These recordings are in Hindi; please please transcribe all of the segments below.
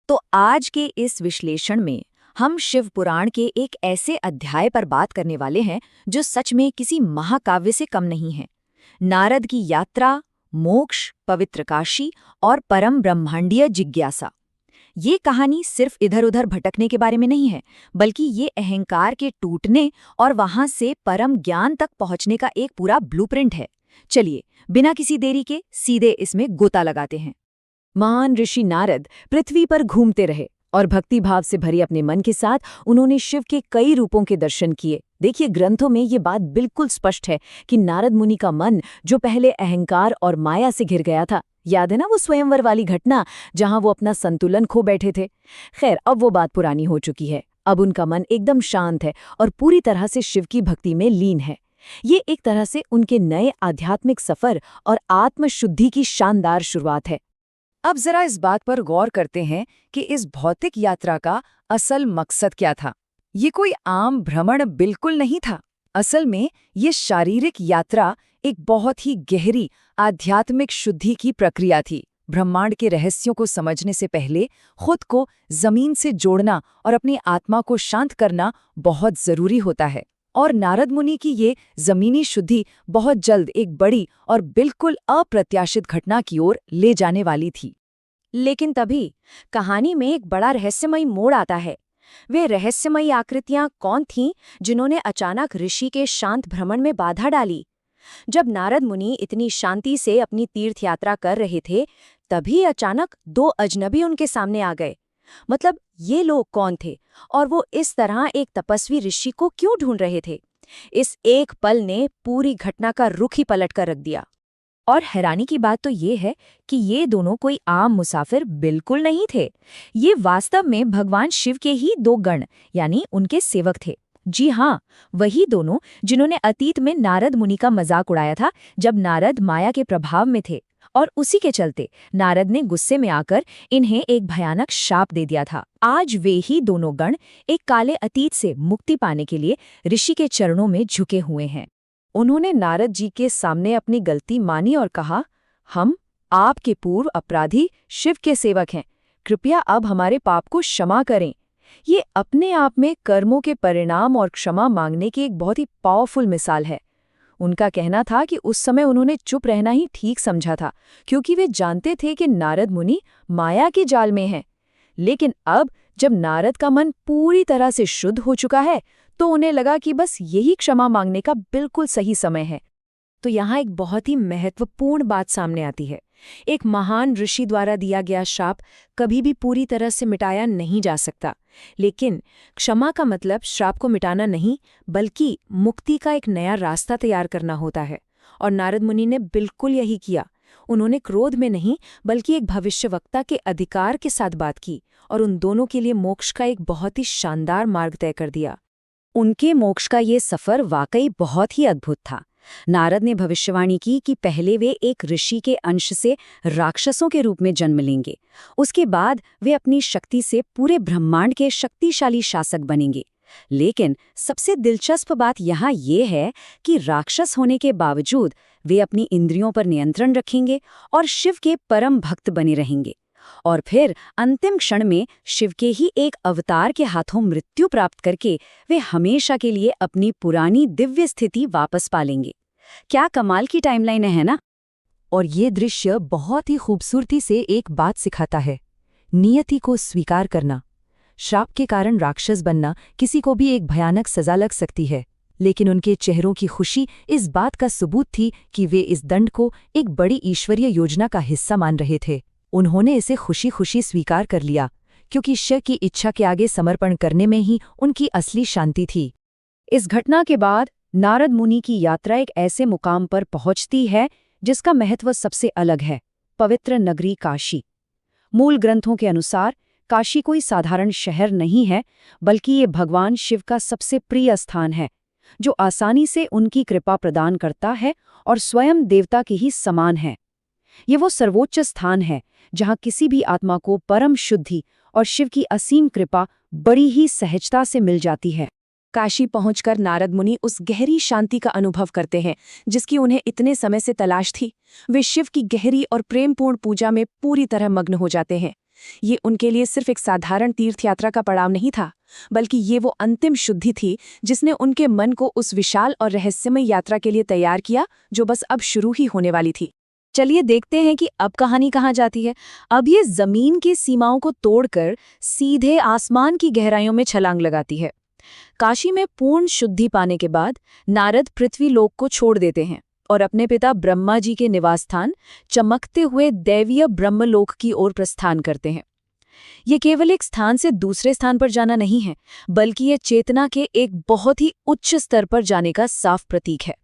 तो आज के इस विश्लेषण में हम शिव पुराण के एक ऐसे अध्याय पर बात करने वाले हैं जो सच में किसी महाकाव्य से कम नहीं है। नारद की यात्रा, मोक्ष, पवित्र काशी और परम ब्रह्मांडीय जिज्ञासा। ये कहानी सिर्फ इधर-उधर भटकने के बारे में नहीं है, बल्कि ये अहंकार के टूटने और वहां से परम ज्ञान तक पहुंचने का एक पूरा ब्लूप्रिंट है। चलिए, बिना किसी देरी के सीधे इसमें गोता लगाते हैं। महान ऋषि नारद पृथ्वी पर घूमते रहे और भक्ति भाव से भरे अपने मन के साथ उन्होंने शिव के कई रूपों के दर्शन किए। देखिए, ग्रंथों में ये बात बिल्कुल स्पष्ट है कि नारद मुनि का मन, जो पहले अहंकार और माया से घिर गया था, याद है ना वो स्वयंवर वाली घटना जहां वो अपना संतुलन खो बैठे थे। खैर, अब वो बात पुरानी हो चुकी है। अब उनका मन एकदम शांत है और पूरी तरह से शिव की भक्ति में लीन है। ये एक तरह से उनके नए आध्यात्मिक सफर और आत्मशुद्धि की शानदार शुरुआत है। अब जरा इस बात पर गौर करते हैं कि इस भौतिक यात्रा का असल मकसद क्या था। ये कोई आम भ्रमण बिल्कुल नहीं था। असल में ये शारीरिक यात्रा एक बहुत ही गहरी आध्यात्मिक शुद्धि की प्रक्रिया थी। ब्रह्मांड के रहस्यों को समझने से पहले खुद को जमीन से जोड़ना और अपनी आत्मा को शांत करना बहुत जरूरी होता है। और नारद मुनि की ये जमीनी शुद्धि बहुत जल्द एक बड़ी और बिल्कुल अप्रत्याशित घटना की ओर ले जाने वाली थी। लेकिन तभी कहानी में एक बड़ा रहस्यमयी मोड़ आता है। वे रहस्यमयी आकृतियां कौन थीं जिन्होंने अचानक ऋषि के शांत भ्रमण में बाधा डाली? जब नारद मुनि इतनी शांति से अपनी तीर्थ यात्रा कर रहे थे, तभी अचानक दो अजनबी उनके सामने आ गए। मतलब, ये लोग कौन थे और वो इस तरह एक तपस्वी ऋषि को क्यों ढूंढ रहे थे? इस एक पल ने पूरी घटना का रुख ही पलट कर रख दिया। और हैरानी की बात तो ये है कि ये दोनों कोई आम मुसाफिर बिल्कुल नहीं थे। ये वास्तव में भगवान शिव के ही दो गण, यानी उनके सेवक थे। जी हाँ, वही दोनों जिन्होंने अतीत में नारद मुनि का मजाक उड़ाया था जब नारद माया के प्रभाव में थे। और उसी के चलते नारद ने गुस्से में आकर इन्हें एक भयानक शाप दे दिया था। आज वे ही दोनों गण एक काले अतीत से मुक्ति पाने के लिए ऋषि के चरणों में झुके हुए हैं। उन्होंने नारद जी के सामने अपनी गलती मानी और कहा, हम आपके पूर्व अपराधी शिव के सेवक हैं, कृपया अब हमारे पाप को क्षमा करें। ये अपने आप में कर्मों के परिणाम और क्षमा मांगने की एक बहुत ही पावरफुल मिसाल है। उनका कहना था कि उस समय उन्होंने चुप रहना ही ठीक समझा था, क्योंकि वे जानते थे कि नारद मुनि माया के जाल में हैं। लेकिन अब जब नारद का मन पूरी तरह से शुद्ध हो चुका है, तो उन्हें लगा कि बस यही क्षमा मांगने का बिल्कुल सही समय है। तो यहाँ एक बहुत ही महत्वपूर्ण बात सामने आती है। एक महान ऋषि द्वारा दिया गया शाप कभी भी पूरी तरह से मिटाया नहीं जा सकता, लेकिन क्षमा का मतलब श्राप को मिटाना नहीं, बल्कि मुक्ति का एक नया रास्ता तैयार करना होता है। और नारद मुनि ने बिल्कुल यही किया। उन्होंने क्रोध में नहीं, बल्कि एक भविष्यवक्ता के अधिकार के साथ बात की और उन दोनों के लिए मोक्ष का एक बहुत ही शानदार मार्ग तय कर दिया। उनके मोक्ष का ये सफर वाकई बहुत ही अद्भुत था। नारद ने भविष्यवाणी की कि पहले वे एक ऋषि के अंश से राक्षसों के रूप में जन्म लेंगे। उसके बाद वे अपनी शक्ति से पूरे ब्रह्मांड के शक्तिशाली शासक बनेंगे। लेकिन सबसे दिलचस्प बात यहाँ ये है कि राक्षस होने के बावजूद वे अपनी इंद्रियों पर नियंत्रण रखेंगे और शिव के परम भक्त बने रहेंगे। और फिर अंतिम क्षण में शिव के ही एक अवतार के हाथों मृत्यु प्राप्त करके वे हमेशा के लिए अपनी पुरानी दिव्य स्थिति वापस पा लेंगे। क्या कमाल की टाइमलाइन है ना? और ये दृश्य बहुत ही खूबसूरती से एक बात सिखाता है, नियति को स्वीकार करना। श्राप के कारण राक्षस बनना किसी को भी एक भयानक सजा लग सकती है, लेकिन उनके चेहरों की खुशी इस बात का सबूत थी कि वे इस दंड को एक बड़ी ईश्वरीय योजना का हिस्सा मान रहे थे। उन्होंने इसे खुशी खुशी स्वीकार कर लिया, क्योंकि शिव की इच्छा के आगे समर्पण करने में ही उनकी असली शांति थी। इस घटना के बाद नारद मुनि की यात्रा एक ऐसे मुकाम पर पहुंचती है जिसका महत्व सबसे अलग है, पवित्र नगरी काशी। मूल ग्रंथों के अनुसार काशी कोई साधारण शहर नहीं है, बल्कि ये भगवान शिव का सबसे प्रिय स्थान है, जो आसानी से उनकी कृपा प्रदान करता है और स्वयं देवता के ही समान है। ये वो सर्वोच्च स्थान है जहाँ किसी भी आत्मा को परम शुद्धि और शिव की असीम कृपा बड़ी ही सहजता से मिल जाती है। काशी पहुंचकर नारद मुनि उस गहरी शांति का अनुभव करते हैं जिसकी उन्हें इतने समय से तलाश थी। वे शिव की गहरी और प्रेमपूर्ण पूजा में पूरी तरह मग्न हो जाते हैं। ये उनके लिए सिर्फ एक साधारण तीर्थ यात्रा का पड़ाव नहीं था, बल्कि ये वो अंतिम शुद्धि थी जिसने उनके मन को उस विशाल और रहस्यमय यात्रा के लिए तैयार किया जो बस अब शुरू ही होने वाली थी। चलिए देखते हैं कि अब कहानी कहाँ जाती है। अब ये जमीन की सीमाओं को तोड़कर सीधे आसमान की गहराइयों में छलांग लगाती है। काशी में पूर्ण शुद्धि पाने के बाद नारद पृथ्वी लोक को छोड़ देते हैं और अपने पिता ब्रह्मा जी के निवास स्थान चमकते हुए दैवीय ब्रह्मलोक की ओर प्रस्थान करते हैं। ये केवल एक स्थान से दूसरे स्थान पर जाना नहीं है, बल्कि ये चेतना के एक बहुत ही उच्च स्तर पर जाने का साफ प्रतीक है।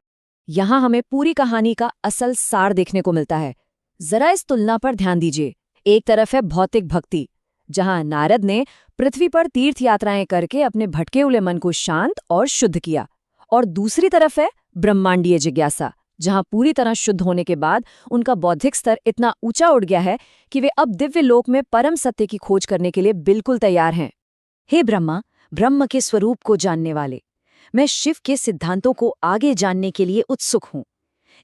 यहाँ हमें पूरी कहानी का असल सार देखने को मिलता है। जरा इस तुलना पर ध्यान दीजिए। एक तरफ है भौतिक भक्ति, जहाँ नारद ने पृथ्वी पर तीर्थ यात्राएं करके अपने भटके हुए मन को शांत और शुद्ध किया, और दूसरी तरफ है ब्रह्मांडीय जिज्ञासा, जहाँ पूरी तरह शुद्ध होने के बाद उनका बौद्धिक स्तर इतना ऊंचा उठ गया है कि वे अब दिव्य लोक में परम सत्य की खोज करने के लिए बिल्कुल तैयार हैं। हे ब्रह्मा, ब्रह्म के स्वरूप को जानने वाले, मैं शिव के सिद्धांतों को आगे जानने के लिए उत्सुक हूँ।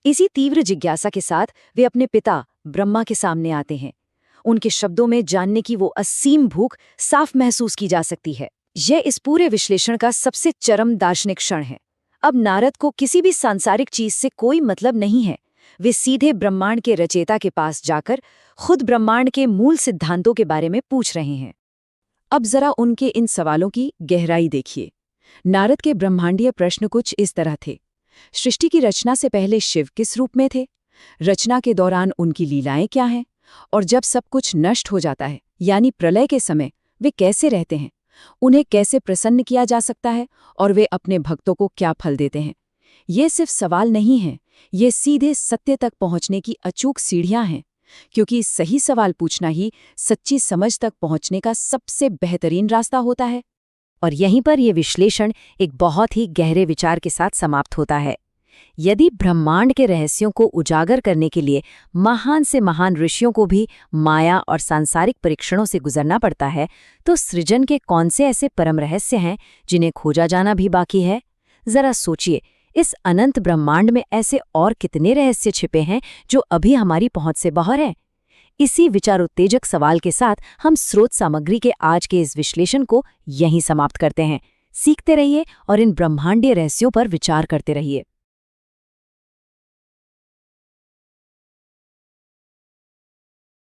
इसी तीव्र जिज्ञासा के साथ वे अपने पिता ब्रह्मा के सामने आते हैं। उनके शब्दों में जानने की वो असीम भूख साफ महसूस की जा सकती है। यह इस पूरे विश्लेषण का सबसे चरम दार्शनिक क्षण है। अब नारद को किसी भी सांसारिक चीज से कोई मतलब नहीं है। वे सीधे ब्रह्मांड के रचयिता के पास जाकर खुद ब्रह्मांड के मूल सिद्धांतों के बारे में पूछ रहे हैं। अब जरा उनके इन सवालों की गहराई देखिए। नारद के ब्रह्मांडीय प्रश्न कुछ इस तरह थे। सृष्टि की रचना से पहले शिव किस रूप में थे? रचना के दौरान उनकी लीलाएं क्या हैं? और जब सब कुछ नष्ट हो जाता है, यानी प्रलय के समय, वे कैसे रहते हैं? उन्हें कैसे प्रसन्न किया जा सकता है और वे अपने भक्तों को क्या फल देते हैं? ये सिर्फ सवाल नहीं हैं, ये सीधे सत्य तक पहुंचने की अचूक सीढ़ियां हैं, क्योंकि सही सवाल पूछना ही सच्ची समझ तक पहुंचने का सबसे बेहतरीन रास्ता होता है। और यहीं पर यह विश्लेषण एक बहुत ही गहरे विचार के साथ समाप्त होता है। यदि ब्रह्मांड के रहस्यों को उजागर करने के लिए महान से महान ऋषियों को भी माया और सांसारिक परीक्षणों से गुजरना पड़ता है, तो सृजन के कौन से ऐसे परम रहस्य हैं जिन्हें खोजा जाना भी बाकी है? जरा सोचिए, इस अनंत ब्रह्मांड में ऐसे और कितने रहस्य छिपे हैं जो अभी हमारी पहुंच से बाहर हैं? इसी विचारोत्तेजक सवाल के साथ हम स्रोत सामग्री के आज के इस विश्लेषण को यहीं समाप्त करते हैं। सीखते रहिए और इन ब्रह्मांडीय रहस्यों पर विचार करते रहिए।